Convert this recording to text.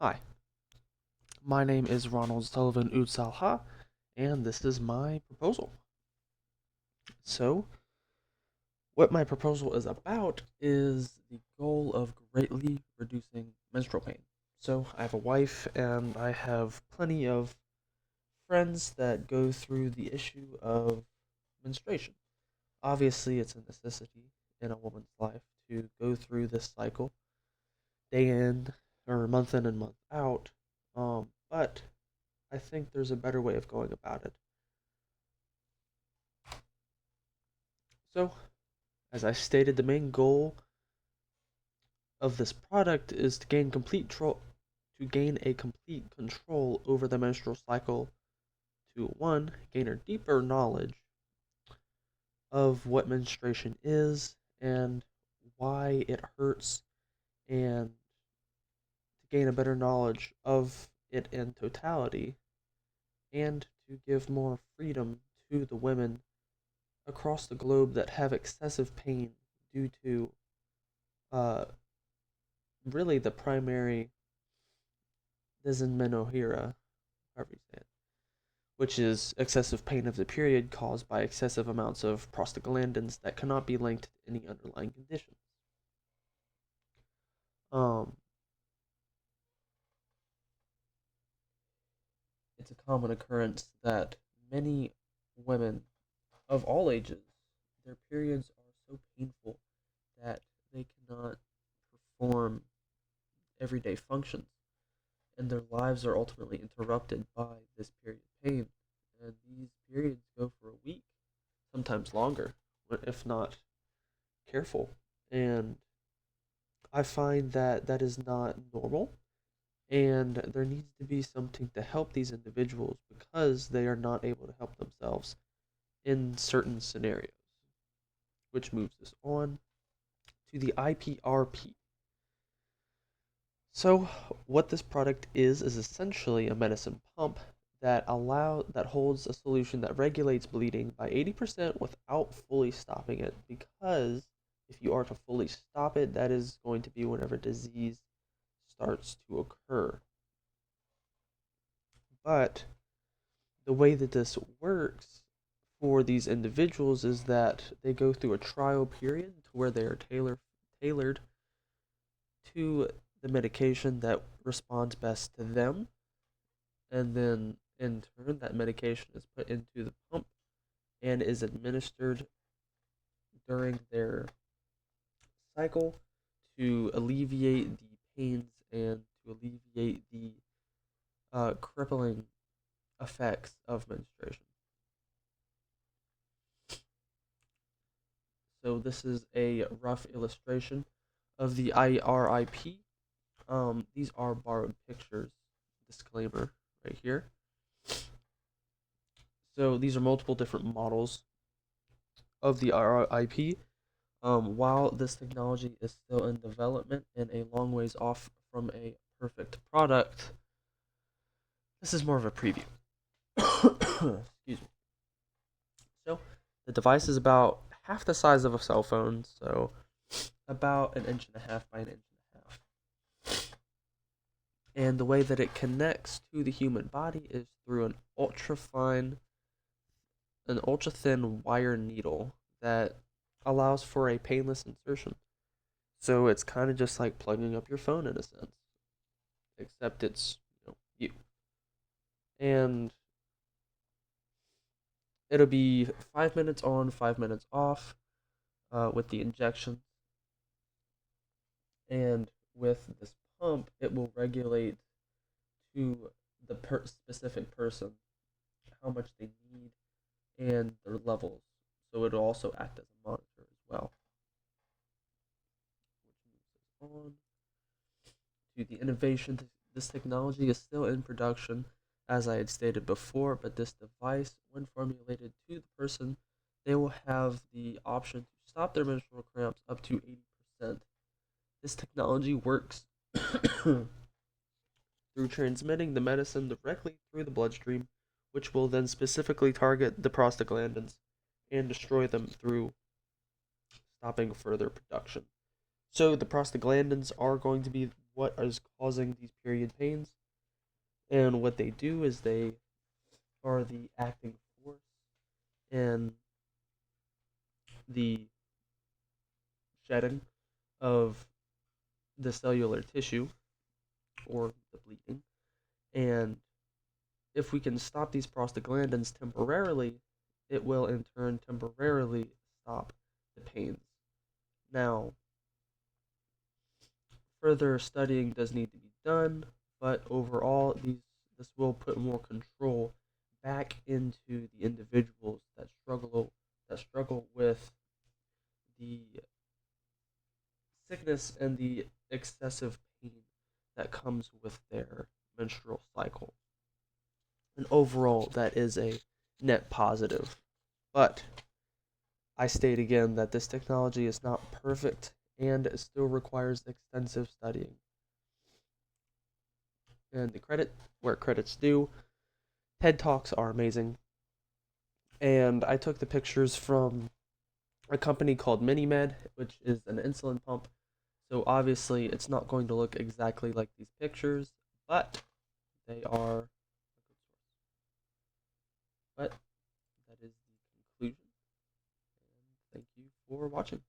Hi, my name is Ronald Sullivan.O.H, and this is my proposal. So, what my proposal is about is the goal of greatly reducing menstrual pain. So, I have a wife, and I have plenty of friends that go through the issue of menstruation. Obviously, it's a necessity in a woman's life to go through this cycle day in or month in and month out. But I think there's a better way of going about it. So, as I stated, the main goal of this product is to gain a complete control over the menstrual cycle, to one, gain a deeper knowledge of what menstruation is and why it hurts, and to gain a better knowledge of it in totality, and to give more freedom to the women across the globe that have excessive pain due to uh, really the primary dysmenorrhea, however you say it, which is excessive pain of the period caused by excessive amounts of prostaglandins that cannot be linked to any underlying conditions. Um, it's a common occurrence that many women of all ages, their periods are so painful that they cannot perform everyday functions, and their lives are ultimately interrupted by this period of pain. And these periods go for a week, sometimes longer, if not careful. And I find that that is not normal, and there needs to be something to help these individuals because they are not able to help themselves in certain scenarios, which moves us on to the IPRP. So, what this product is essentially a medicine pump that holds a solution that regulates bleeding by 80% without fully stopping it, because if you are to fully stop it, that is going to be whenever disease starts to occur. But the way that this works for these individuals is that they go through a trial period to where they are tailored to the medication that responds best to them, and then in turn that medication is put into the pump and is administered during their cycle to alleviate the pains and to alleviate the crippling effects of menstruation. So this is a rough illustration of the IRIP. These are borrowed pictures. Disclaimer right here. So these are multiple different models of the IRIP. While this technology is still in development and a long ways off from a perfect product, this is more of a preview. Excuse me. So the device is about half the size of a cell phone, so about an inch and a half by an inch and a half. And the way that it connects to the human body is through an ultra thin wire needle that allows for a painless insertion. So it's kind of just like plugging up your phone in a sense, except it's you. And it'll be 5 minutes on, 5 minutes off with the injection. And with this pump, it will regulate to the specific person how much they need and their levels. So it'll also act as a monitor as well. Which moves us on to the innovation. This technology is still in production, as I had stated before, but this device, when formulated to the person, they will have the option to stop their menstrual cramps up to 80%. This technology works through transmitting the medicine directly through the bloodstream, which will then specifically target the prostaglandins and destroy them through stopping further production. So the prostaglandins are going to be what is causing these period pains. And what they do is they are the acting force in the shedding of the cellular tissue or the bleeding. And if we can stop these prostaglandins temporarily, it will in turn temporarily stop the pains. Now, further studying does need to be done, but overall, this will put more control back into the individuals that struggle with the sickness and the excessive pain that comes with their menstrual cycle. And overall, that is a net positive. But I state again that this technology is not perfect and it still requires extensive studying. And the credit where credit's due, TED Talks are amazing. And I took the pictures from a company called MiniMed, which is an insulin pump. So obviously, it's not going to look exactly like these pictures, but they are a good source. But that is the conclusion. And thank you for watching.